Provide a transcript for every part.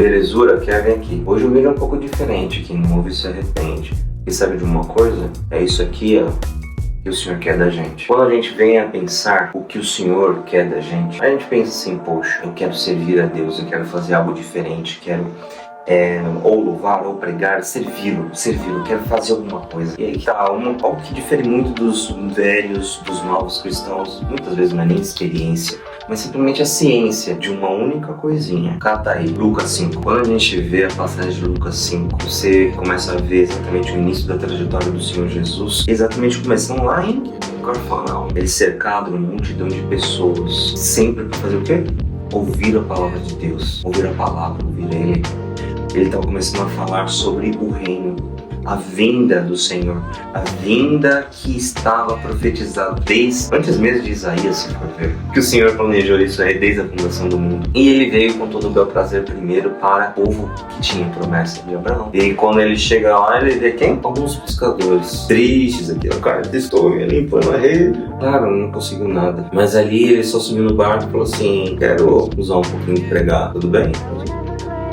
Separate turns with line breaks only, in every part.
Belezura, quer vir aqui. Hoje o vídeo é um pouco diferente, quem não ouve se arrepende. E sabe de uma coisa? É isso aqui, ó, que o Senhor quer da gente. Quando a gente vem a pensar o que o Senhor quer da gente, a gente pensa assim, poxa, eu quero servir a Deus, eu quero fazer algo diferente, quero ou louvar, ou pregar, servi-lo, quero fazer alguma coisa. E aí tá algo que difere muito dos velhos, dos novos cristãos, muitas vezes não é nem experiência, mas simplesmente a ciência de uma única coisinha. Cata aí, Lucas 5. Quando a gente vê a passagem de Lucas 5, você começa a ver exatamente o início da trajetória do Senhor Jesus, exatamente começando lá em Cafarnaum. Ele cercado de uma multidão de pessoas, sempre para fazer o quê? Ouvir a palavra de Deus, ouvir a palavra, ouvir Ele. Ele estava começando a falar sobre o reino, a vinda do Senhor, a vinda que estava profetizada desde antes mesmo de Isaías, se for ver, que o Senhor planejou isso aí desde a fundação do mundo. E ele veio com todo o bel prazer primeiro para o povo que tinha promessa de Abraão. E quando ele chega lá, ele vê quem? Alguns pescadores tristes aqui, o cara estou limpando a rede. Claro, não conseguiu nada. Mas ali ele só subiu no barco e falou assim, quero usar um pouquinho de pregar, tudo bem?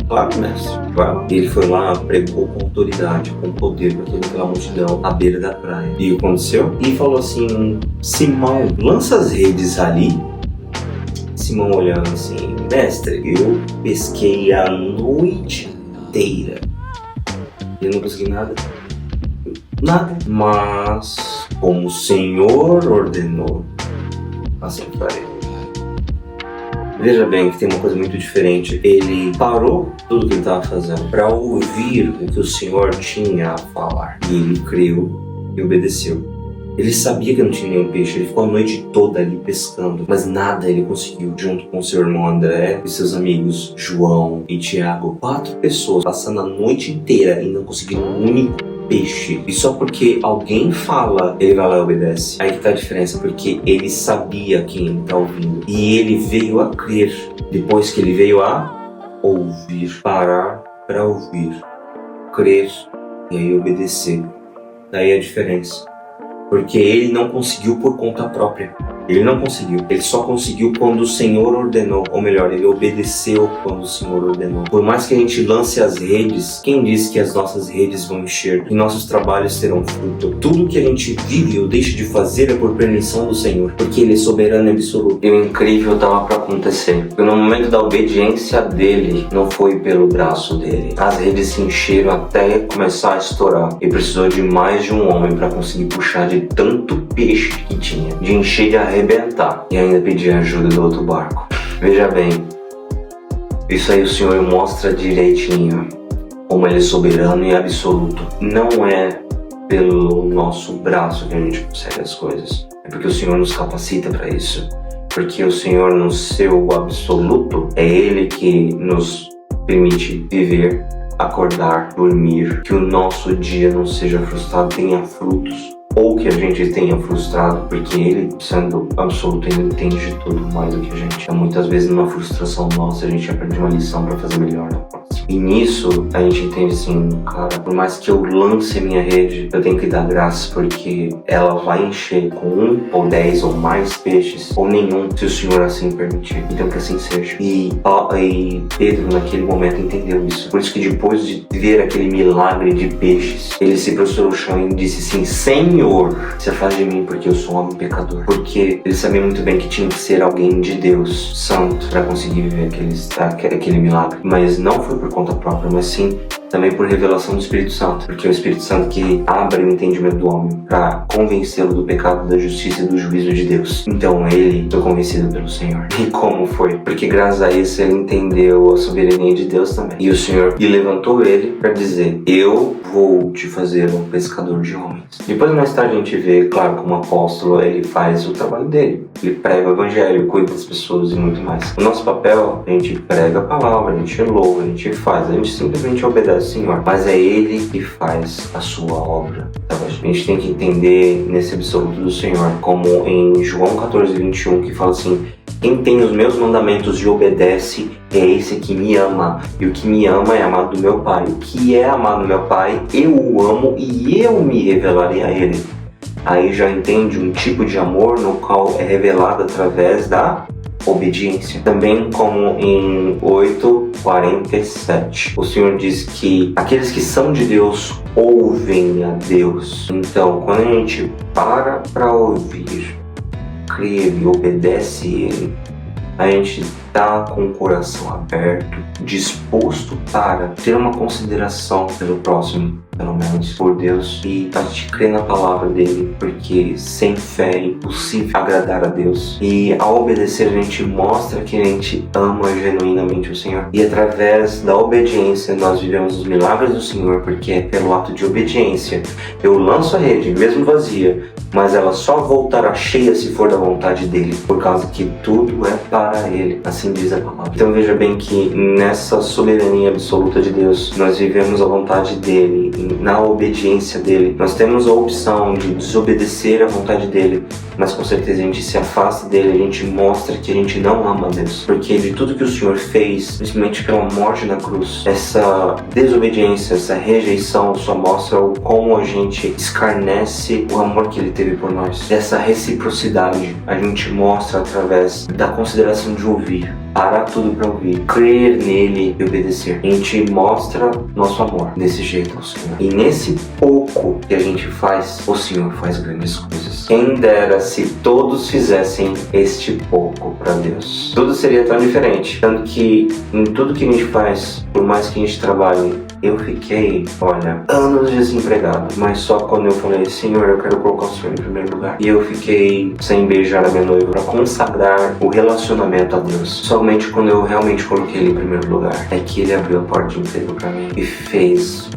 Claro, mestre. Claro. E ele foi lá, pregou com autoridade, com poder para toda aquela multidão à beira da praia. E o que aconteceu? E falou assim, Simão, lança as redes ali. Simão olhando assim, mestre, eu pesquei a noite inteira. E eu não consegui nada. Nada. Mas, como o Senhor ordenou, assim farei. Veja bem que tem uma coisa muito diferente. Ele parou tudo que ele estava fazendo para ouvir o que o Senhor tinha a falar. E ele creu e obedeceu. Ele sabia que não tinha nenhum peixe, ele ficou a noite toda ali pescando, mas nada ele conseguiu, junto com seu irmão André e seus amigos João e Tiago. 4 pessoas passando a noite inteira e não conseguindo um único peixe. E só porque alguém fala, ele vai lá e obedece. Aí que tá a diferença, porque ele sabia quem ele tá ouvindo. E ele veio a crer, depois que ele veio a ouvir. Parar para ouvir, crer e aí obedecer. Daí a diferença. Porque ele não conseguiu por conta própria. Ele não conseguiu. Ele só conseguiu quando o Senhor ordenou. Ou melhor, ele obedeceu quando o Senhor ordenou. Por mais que a gente lance as redes, quem diz que as nossas redes vão encher? Que nossos trabalhos terão fruto? Tudo que a gente vive ou deixa de fazer é por permissão do Senhor. Porque Ele é soberano e absoluto. E o incrível estava para acontecer. Porque no momento da obediência dele, não foi pelo braço dele. As redes se encheram até começar a estourar. E precisou de mais de um homem para conseguir puxar de tanto peixe que tinha. De encher de arrebentar e ainda pedir ajuda do outro barco. Veja bem, isso aí o Senhor mostra direitinho como Ele é soberano e absoluto. Não é pelo nosso braço que a gente consegue as coisas, é porque o Senhor nos capacita para isso. Porque o Senhor, no seu absoluto, é Ele que nos permite viver, acordar, dormir, que o nosso dia não seja frustrado, tenha frutos. Ou que a gente tenha frustrado, porque Ele, sendo absoluto, Ele entende de tudo mais do que a gente. Então, muitas vezes, numa frustração nossa, a gente aprende uma lição para fazer melhor na próxima. E nisso, a gente entende assim, cara, por mais que eu lance minha rede, eu tenho que dar graças, porque ela vai encher com 1 ou 10 ou mais peixes, ou nenhum, se o Senhor assim permitir. Então, que assim seja. E Pedro, naquele momento, entendeu isso. Por isso que depois de ver aquele milagre de peixes, ele se prostrou no chão e disse assim, Senhor, se afaste de mim porque eu sou um homem pecador. Porque ele sabia muito bem que tinha que ser alguém de Deus, santo, para conseguir viver aquele milagre. Mas não foi por conta própria, mas sim também por revelação do Espírito Santo. Porque é o Espírito Santo que abre o entendimento do homem para convencê-lo do pecado, da justiça e do juízo de Deus. Então ele foi convencido pelo Senhor. E como foi? Porque graças a isso ele entendeu a soberania de Deus também. E o Senhor levantou ele para dizer, eu vou te fazer um pescador de homens. Depois mais tarde a gente vê, claro, como apóstolo ele faz o trabalho dele. Ele prega o evangelho, cuida das pessoas e muito mais. O nosso papel, a gente prega a palavra, a gente louva, a gente faz, a gente simplesmente obedece ao Senhor. Mas é Ele que faz a sua obra. Tá? A gente tem que entender nesse absoluto do Senhor, como em João 14:21, que fala assim, quem tem os meus mandamentos e obedece é esse que me ama. E o que me ama é amado do meu Pai. O que é amado do meu Pai, eu o amo e eu me revelarei a Ele. Aí já entende um tipo de amor no qual é revelado através da obediência. Também como em 8, 47, o Senhor diz que aqueles que são de Deus ouvem a Deus. Então, quando a gente para ouvir, crê e obedece Ele, a gente está com o coração aberto, disposto para ter uma consideração pelo próximo, pelo menos por Deus, e a gente crê na palavra dele, porque sem fé é impossível agradar a Deus. E ao obedecer, a gente mostra que a gente ama genuinamente o Senhor. E através da obediência, nós vivemos os milagres do Senhor, porque é pelo ato de obediência. Eu lanço a rede, mesmo vazia, mas ela só voltará cheia se for da vontade dele, por causa que tudo é para ele, assim diz a palavra. Então veja bem que nessa soberania absoluta de Deus, nós vivemos a vontade dele, na obediência dele. Nós temos a opção de desobedecer à vontade dele, mas com certeza a gente se afasta dele, a gente mostra que a gente não ama Deus, porque de tudo que o Senhor fez, principalmente pela morte na cruz, essa desobediência, essa rejeição só mostra o como a gente escarnece o amor que ele teve por nós. Essa reciprocidade a gente mostra através da consideração de ouvir, parar tudo para ouvir, crer nele e obedecer. A gente mostra nosso amor desse jeito ao Senhor. E nesse pouco que a gente faz, o Senhor faz grandes coisas. Quem dera se todos fizessem este pouco para Deus. Tudo seria tão diferente. Tanto que em tudo que a gente faz, por mais que a gente trabalhe, eu fiquei, olha, anos desempregado, mas só quando eu falei, Senhor, eu quero colocar o Senhor em primeiro lugar. E eu fiquei sem beijar a minha noiva para consagrar o relacionamento a Deus. Somente quando eu realmente coloquei Ele em primeiro lugar, é que Ele abriu a porta de emprego para mim e fez.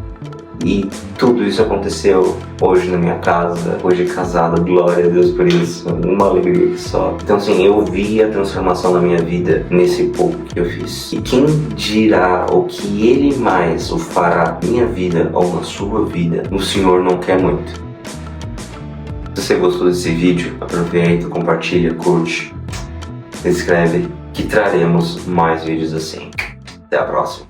E tudo isso aconteceu hoje na minha casa, hoje casado, glória a Deus por isso, uma alegria que só. Então assim, eu vi a transformação na minha vida nesse pouco que eu fiz. E quem dirá o que Ele mais o fará na minha vida ou na sua vida, o Senhor não quer muito. Se você gostou desse vídeo, aproveita, compartilha, curte, se inscreve, que traremos mais vídeos assim. Até a próxima.